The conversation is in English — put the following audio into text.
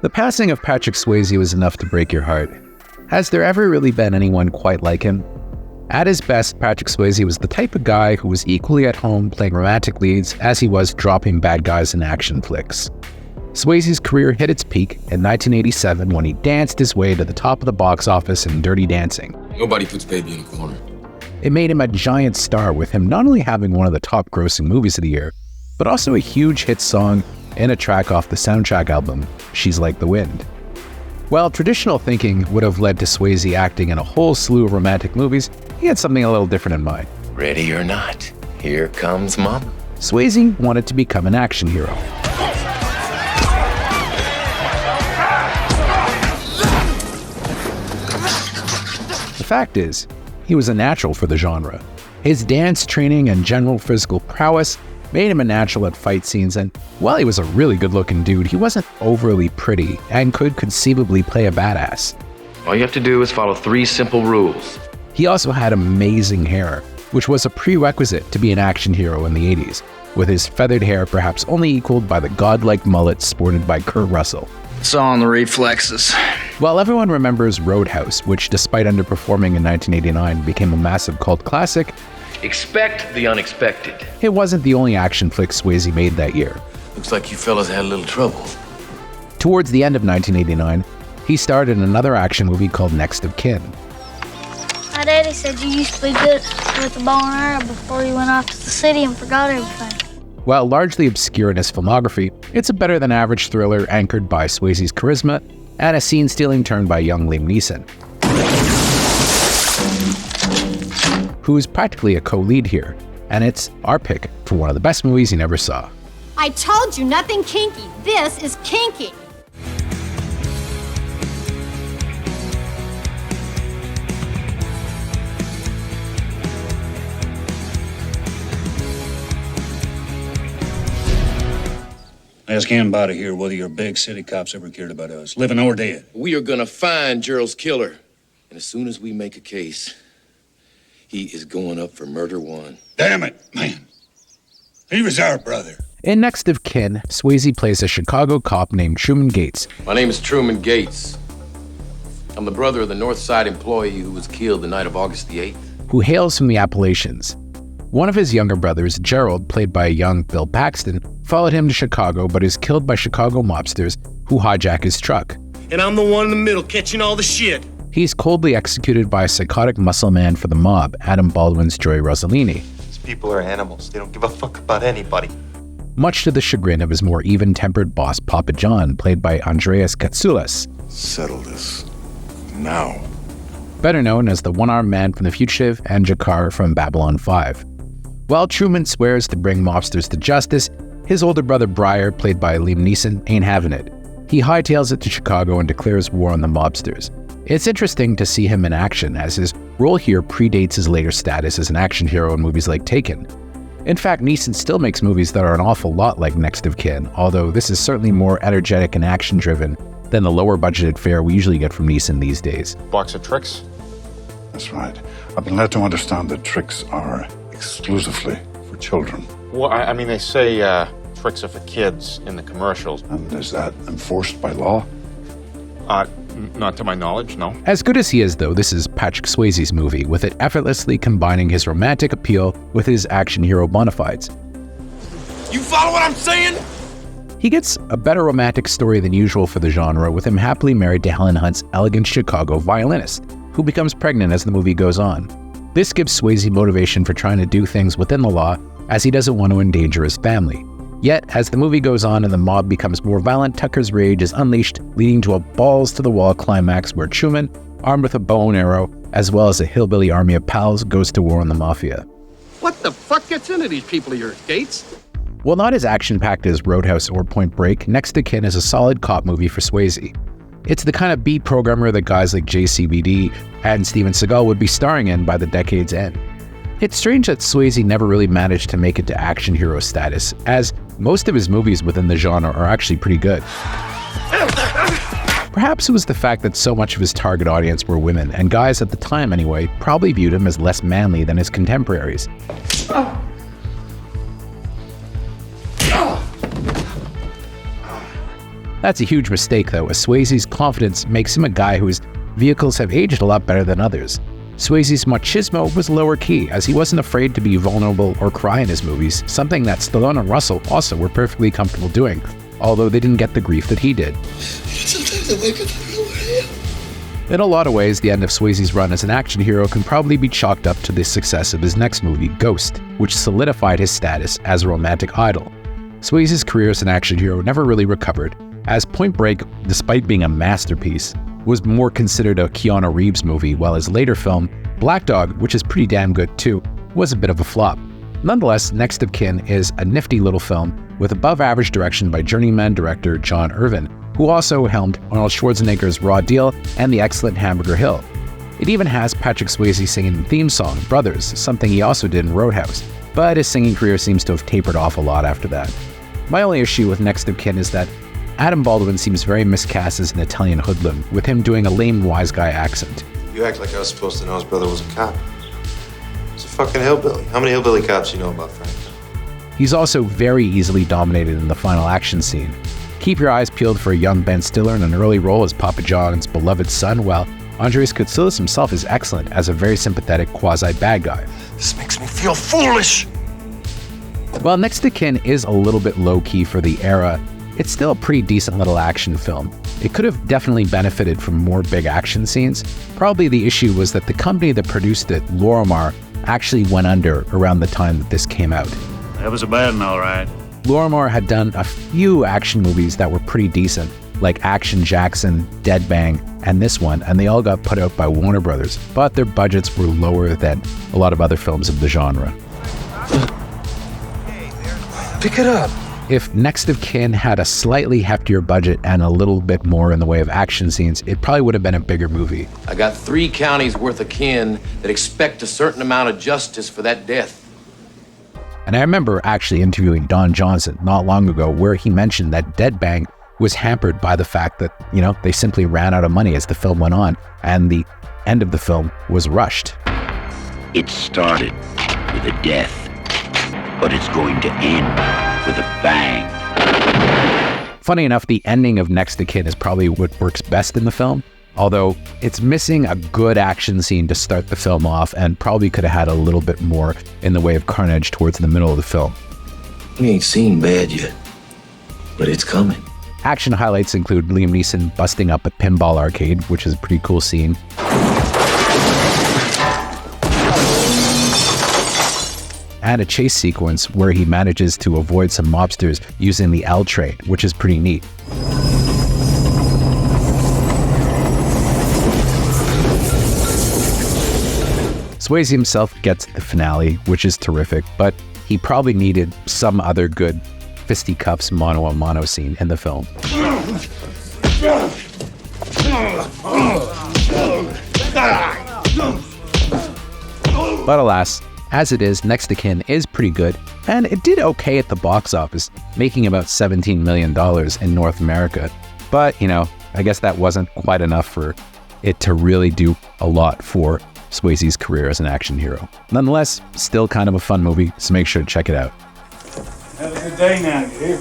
The passing of Patrick Swayze was enough to break your heart. Has there ever really been anyone quite like him? At his best, Patrick Swayze was the type of guy who was equally at home playing romantic leads as he was dropping bad guys in action flicks. Swayze's career hit its peak in 1987 when he danced his way to the top of the box office in Dirty Dancing. Nobody puts baby in a corner. It made him a giant star, with him not only having one of the top grossing movies of the year, but also a huge hit song and a track off the soundtrack album, She's Like the Wind. While traditional thinking would have led to Swayze acting in a whole slew of romantic movies, he had something a little different in mind. Ready or not, here comes Mama. Swayze wanted to become an action hero. The fact is, he was a natural for the genre. His dance training and general physical prowess made him a natural at fight scenes, and while he was a really good-looking dude, he wasn't overly pretty and could conceivably play a badass. All you have to do is follow 3 simple rules. He also had amazing hair, which was a prerequisite to be an action hero in the 80s, with his feathered hair perhaps only equaled by the godlike mullet sported by Kurt Russell. It's all in the reflexes. While everyone remembers Roadhouse, which despite underperforming in 1989 became a massive cult classic, expect the unexpected. It wasn't the only action flick Swayze made that year. Looks like you fellas had a little trouble. Towards the end of 1989, he starred in another action movie called Next of Kin. My daddy said you used to be good with the bow and arrow before you went off to the city and forgot everything. While largely obscure in his filmography, it's a better-than-average thriller anchored by Swayze's charisma and a scene-stealing turn by young Liam Neeson, who is practically a co-lead here, and it's our pick for one of the best movies you never saw. I told you, nothing kinky. This is kinky. Ask anybody here whether your big city cops ever cared about us, living or dead. We are gonna find Gerald's killer. And as soon as we make a case, he is going up for murder 1. Damn it, man. He was our brother. In Next of Kin, Swayze plays a Chicago cop named Truman Gates. My name is Truman Gates. I'm the brother of the North Side employee who was killed the night of August the 8th. Who hails from the Appalachians. One of his younger brothers, Gerald, played by a young Bill Paxton, followed him to Chicago but is killed by Chicago mobsters who hijack his truck. And I'm the one in the middle catching all the shit. He's coldly executed by a psychotic muscle man for the mob, Adam Baldwin's Joey Rossellini. These people are animals. They don't give a fuck about anybody. Much to the chagrin of his more even-tempered boss, Papa John, played by Andreas Katsoulas. Settle this. Now. Better known as the one-armed man from The Fugitive and Jakar from Babylon 5. While Truman swears to bring mobsters to justice, his older brother Briar, played by Liam Neeson, ain't having it. He hightails it to Chicago and declares war on the mobsters. It's interesting to see him in action, as his role here predates his later status as an action hero in movies like Taken. In fact, Neeson still makes movies that are an awful lot like Next of Kin, although this is certainly more energetic and action-driven than the lower-budgeted fare we usually get from Neeson these days. Box of tricks? That's right. I've been led to understand that tricks are exclusively for children. Well, I mean, they say tricks are for kids in the commercials. And is that enforced by law? Not to my knowledge, no. As good as he is, though, this is Patrick Swayze's movie, with it effortlessly combining his romantic appeal with his action hero bona fides. You follow what I'm saying? He gets a better romantic story than usual for the genre, with him happily married to Helen Hunt's elegant Chicago violinist, who becomes pregnant as the movie goes on. This gives Swayze motivation for trying to do things within the law, as he doesn't want to endanger his family. Yet, as the movie goes on and the mob becomes more violent, Tucker's rage is unleashed, leading to a balls-to-the-wall climax where Truman, armed with a bow and arrow, as well as a hillbilly army of pals, goes to war on the mafia. What the fuck gets into these people of yours, Gates? While not as action-packed as Roadhouse or Point Break, Next of Kin is a solid cop movie for Swayze. It's the kind of beat programmer that guys like JCVD and Steven Seagal would be starring in by the decade's end. It's strange that Swayze never really managed to make it to action hero status, as most of his movies within the genre are actually pretty good. Perhaps it was the fact that so much of his target audience were women, and guys at the time anyway probably viewed him as less manly than his contemporaries. That's a huge mistake though, as Swayze's confidence makes him a guy whose vehicles have aged a lot better than others. Swayze's machismo was lower key, as he wasn't afraid to be vulnerable or cry in his movies, something that Stallone and Russell also were perfectly comfortable doing, although they didn't get the grief that he did. Sometimes I wake up and I don't know where I am. In a lot of ways, the end of Swayze's run as an action hero can probably be chalked up to the success of his next movie, Ghost, which solidified his status as a romantic idol. Swayze's career as an action hero never really recovered, as Point Break, despite being a masterpiece, was more considered a Keanu Reeves movie, while his later film, Black Dog, which is pretty damn good too, was a bit of a flop. Nonetheless, Next of Kin is a nifty little film with above-average direction by journeyman director John Irvin, who also helmed Arnold Schwarzenegger's Raw Deal and the excellent Hamburger Hill. It even has Patrick Swayze singing the theme song, Brothers, something he also did in Roadhouse, but his singing career seems to have tapered off a lot after that. My only issue with Next of Kin is that Adam Baldwin seems very miscast as an Italian hoodlum, with him doing a lame wise guy accent. You act like I was supposed to know his brother was a cop. He's a fucking hillbilly. How many hillbilly cops you know about, Frank? He's also very easily dominated in the final action scene. Keep your eyes peeled for a young Ben Stiller in an early role as Papa John's beloved son, while Andres Katsoulis himself is excellent as a very sympathetic quasi-bad guy. This makes me feel foolish. While Next of Kin is a little bit low-key for the era, it's still a pretty decent little action film. It could have definitely benefited from more big action scenes. Probably the issue was that the company that produced it, Lorimar, actually went under around the time that this came out. That was a bad one, all right. Lorimar had done a few action movies that were pretty decent, like Action Jackson, Dead Bang, and this one, and they all got put out by Warner Brothers, but their budgets were lower than a lot of other films of the genre. Pick it up. If Next of Kin had a slightly heftier budget and a little bit more in the way of action scenes, it probably would have been a bigger movie. I got 3 counties worth of kin that expect a certain amount of justice for that death. And I remember actually interviewing Don Johnson not long ago, where he mentioned that Dead Bang was hampered by the fact that, they simply ran out of money as the film went on, and the end of the film was rushed. It started with a death, but it's going to end with a bang. Funny enough, the ending of Next of Kin is probably what works best in the film, although it's missing a good action scene to start the film off and probably could have had a little bit more in the way of carnage towards the middle of the film. We ain't seen bad yet, but it's coming. Action highlights include Liam Neeson busting up a pinball arcade, which is a pretty cool scene. And a chase sequence where he manages to avoid some mobsters using the L train, which is pretty neat. Swayze himself gets the finale, which is terrific, but he probably needed some other good fisticuffs mano-a-mano scene in the film. But alas, as it is, Next of Kin is pretty good, and it did okay at the box office, making about $17 million in North America. But, I guess that wasn't quite enough for it to really do a lot for Swayze's career as an action hero. Nonetheless, still kind of a fun movie, so make sure to check it out. Have a good day now, you hear?